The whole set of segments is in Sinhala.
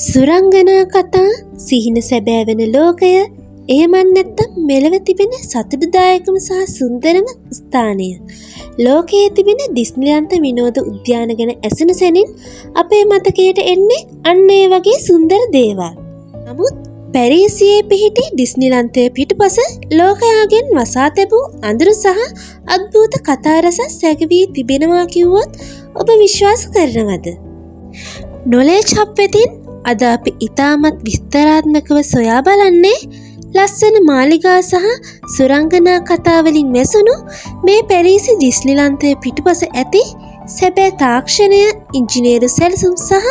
සුරංගනා කතා සිහින සැබෑ වෙන ලෝකය එහෙමත් නැත්නම් මෙලව තිබෙන සතුටුදායකම සහ සුන්දරම ස්ථානය. ලෝකයේ තිබෙන ඩිස්නිලන්ත විනෝද උද්‍යාන ගැන ඇසෙන සැනින් අපේ මතකයට එන්නේ අන්න ඒ වගේ සුන්දර දේවල්. නමුත් පැරිසියේ පිහිටි ඩිස්නිලන්තයේ පිටුපස ලෝකයාගෙන් වසා තැබූ අඳුරු සහ අද්භූත කතා රස සැඟවී තිබෙනවා කිව්වොත් ඔබ විශ්වාස කරනවද? නොලෙජ් හබ් වෙතින් අද අපි ඉතාමත් විස්තරාත්මකව සොයා බලන්නේ ලස්සන මාලිගා සහ සුරංගනා කතාවලින් වැසුණු මේ පැරිසි ඩිස්නිලන්තයේ පිටුපස ඇති සැබෑ තාක්ෂණය, ඉංජිනේරු සැලසුම් සහ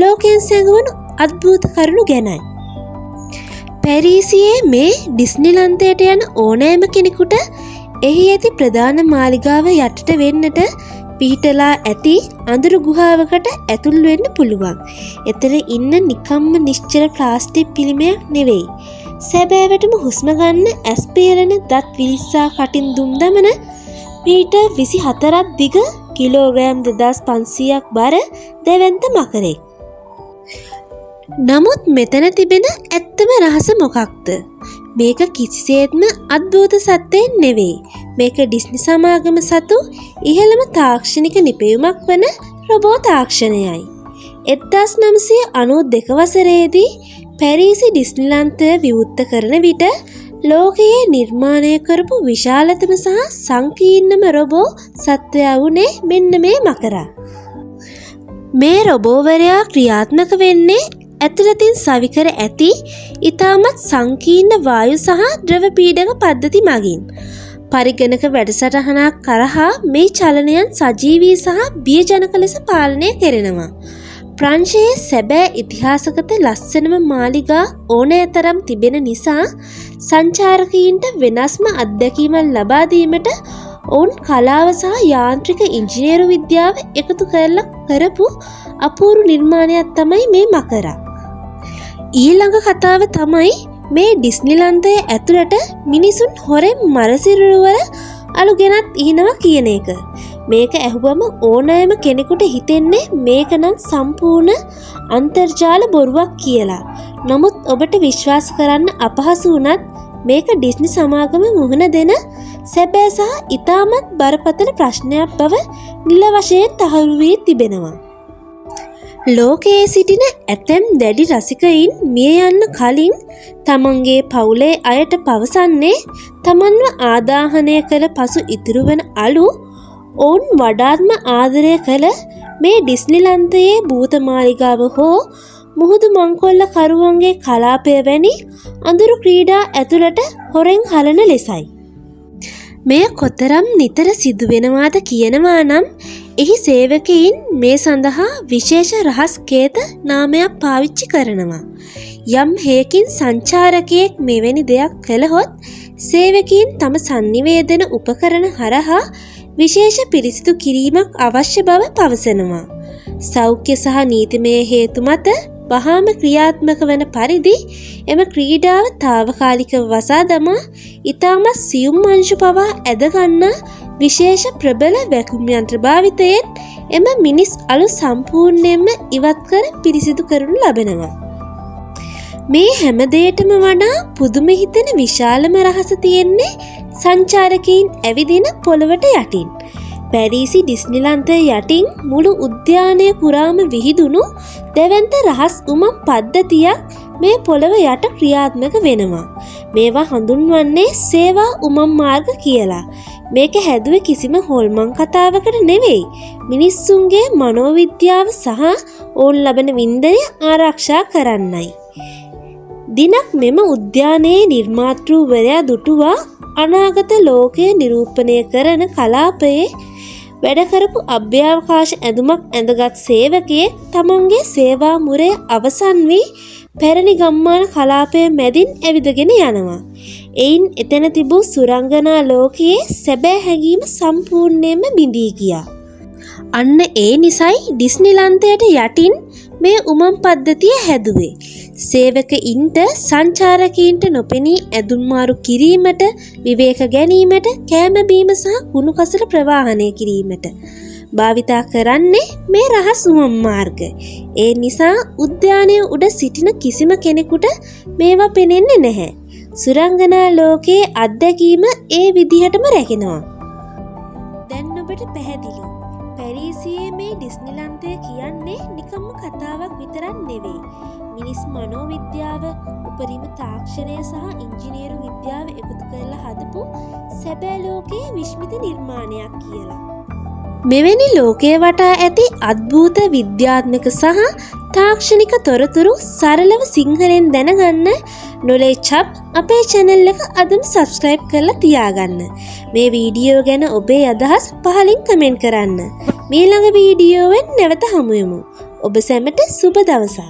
ලෝකයෙන් සැඟවුණු අද්භූත කරුණු ගැනයි. පැරිසියේ මේ ඩිස්නිලන්තයට යන ඕනෑම කෙනෙකුට එහි ඇති ප්‍රධාන මාලිගාව යටට වෙන්නට පිහිටලා ඇති අඳුරු ගුහාවකට ඇතුල් වෙන්න පුළුවන්. එතන ඉන්න නිකම්ම නිශ්චල ප්ලාස්ටික් පිළිමයක් නෙවෙයි. සැබෑවටම හුස්ම ගන්න ඇස් පේරන දත් විලිස්සා කටින් දුම් දමන මීටර් 24ක් දිග කිලෝග්‍රෑම් 2500ක් බර දෙවන්ත මකරෙක්. නමුත් මෙතන තිබෙන ඇත්තම රහස මොකක්ද? මේක කිසිසේත්ම අද්භූත සත්‍යයක් නෙවෙයි. මේක ඩිස්නි සමාගම සතු ඉහළම තාක්ෂණික නිපැයුමක් වන රොබෝ තාක්ෂණයයි. 1992 වසරේදී පැරිසි ඩිස්නිලන්තය විවෘත කරන විට ලෝකයේ නිර්මාණය කරපු විශාලතම සහ සංකීර්ණම රොබෝ සත්වයා වුණේ මෙන්න මේ මකරා. මේ රොබෝවරයා ක්‍රියාත්මක වෙන්නේ ඇතුළතින් සවිකර ඇති ඉතාමත් සංකීර්ණ වායු සහ ද්‍රව පීඩක පද්ධති මගින්. පරිගණක වැඩසටහනක් කරහා මේ චලනයන් සජීවී සහ බියජනක ලෙස පාලනය කෙරෙනවා. ප්‍රංශයේ සැබෑ ඉතිහාසගත ලස්සනම මාලිගා ඕනෑ තරම් තිබෙන නිසා සංචාරකීන්ට වෙනස්ම අත්දැකීමක් ලබා දීමට ඔවුන් කලාව සහ යාන්ත්‍රික ඉංජිනේරු විද්‍යාව එකතු කරලා කරපු අපූර්ව නිර්මාණයක් තමයි මේ මකරා. ඊළඟ කතාව තමයි මේ ඩිස්නිලන්තයේ ඇතුළට මිනිසුන් හොරෙන් මරසිරුවල අලු ගෙනත් ඉනවා කියන එක. මේක ඇහුවම ඕනෑම කෙනෙකුට හිතෙන්නේ මේක නම් සම්පූර්ණ අන්තර්ජාල බොරුවක් කියලා. නමුත් ඔබට විශ්වාස කරන්න අපහසු වුණත් මේක ඩිස්නි සමාගම මුහුණ දෙන සැබෑ සහ ඉතාමත් බරපතල ප්‍රශ්නයක් බව නිල වශයෙන් තහවුරු වී තිබෙනවා. ලෝකයේ සිටින ඇතැම් දැඩි රසිකයින් මිය යන්න කලින් තමන්ගේ පවුලේ අයට පවසන්නේ තමන්ව ආදාහනය කළ පසු ඉතුරු වන අලු ඔවුන් වඩාත්ම ආදරය කළ මේ ඩිස්නිලන්තයේ භූතමාලිගාව හෝ මුහුදු මංකොල්ල කරුවන්ගේ කලාපය වැනි අඳුරු ක්‍රීඩා ඇතුළට හොරෙන් හලන ලෙසයි. මෙය කොතරම් නිතර සිදුවෙනවාද කියනවා නම් එහි සේවකයින් මේ සඳහා විශේෂ රහස් කේත නාමයක් පාවිච්චි කරනවා. යම් හේකින් සංචාරකයෙක් මෙවැනි දෙයක් කළහොත් සේවකයින් තම sannivedana උපකරණ හරහා විශේෂ පිරිසිදු කිරීමක් අවශ්‍ය බව පවසනවා. සෞඛ්‍ය සහ නීතිමය හේතු මත වහාම ක්‍රියාත්මක වන පරිදි එම ක්‍රීඩාව తాවකාලිකව වසා දමා ඉතාමත් සියුම් අංශු පවා ඇදගන්නා විශේෂ ප්‍රබල වැකුම් යන්ත්‍ර භාවිතයෙන් එම මිනිස් අලු සම්පූර්ණයෙන්ම ඉවත් කර පිරිසිදු කරනු ලබනවා. මේ හැම දෙයකටම වඩා පුදුම හිතෙන විශාලම රහස තියෙන්නේ සංචාරකයින් ඇවිදින පොළවට යටින්. පැරිසි ඩිස්නිලන්තය යටින් මුළු උද්‍යානය පුරාම විහිදුණු දෙවන්ත රහස් උමම් පද්ධතියක් මේ පොළව යට ක්‍රියාත්මක වෙනවා. මේවා හඳුන්වන්නේ සේවා උමම් මාර්ග කියලා. මේක හැදුවේ කිසිම හොල්මන් කතාවකට නෙවෙයි. මිනිස්සුන්ගේ මනෝවිද්‍යාව සහ ඔවුන් ලබන වින්දනය ආරක්ෂා කරන්නයි. දිනක් මෙම උද්‍යානයේ නිර්මාතෘවරයා දුටුවා අනාගත ලෝකය නිරූපණය කරන කලාපයේ වැඩ කරපු අභ්‍යවකාශ ඇඳුමක් ඇඳගත් සේවකයෙක් තමන්ගේ සේවා මුරය අවසන් වී පැරණි ගම්මාන කලාපය මැදින් ඇවිදගෙන යනවා. එයින් එතන තිබූ සුරංගනා ලෝකයේ සැබෑ හැඟීම සම්පූර්ණයෙන්ම බිඳී ගියා. අන්න ඒ නිසයි ඩිස්නිලන්තයට යටින් මේ උමම් පද්ධතිය හැදුවේ. සේවකයින්ට සංචාරකයින්ට නොපෙනී ඇඳුම් මාරු කිරීමට, විවේක ගැනීමට, කෑම බීම සහ කුණු කසල ප්‍රවාහනය කිරීමට. භාවිතා කරන්නේ මේ රහස් උවම් මාර්ග. ඒ නිසා උද්‍යානයේ උඩ සිටින කිසිම කෙනෙකුට මේවා පෙනෙන්නේ නැහැ. සුරංගනා ලෝකයේ අත්දැකීම ඒ විදිහටම රැගෙනවා. දැන් ඔබට පැහැදිලි. පැරිසියේ මේ ඩිස්නිලන්තය කියන්නේ නිකම්ම කතාවක් විතරක් නෙවෙයි. මිනිස් මනෝවිද්‍යාව, උපරිම තාක්ෂණය සහ ඉංජිනේරු විද්‍යාව එකතු කරලා හදපු සැබෑ ලෝකයේ විශ්මිත නිර්මාණයක් කියලා. මෙවැනි ලෝකයේ වටා ඇති අద్භූත විද්‍යාත්මක සහ තාක්ෂණික තොරතුරු සරලව සිංහලෙන් දැනගන්න නොලෙජ් හබ් අපේ channel එක අදම subscribe කරලා තියාගන්න. මේ වීඩියෝ ගැන ඔබේ අදහස් පහලින් කමෙන්ට් කරන්න. ඊළඟ වීඩියෝවෙන් නැවත හමු වෙමු. ඔබ සැමට සුබ දවසක්.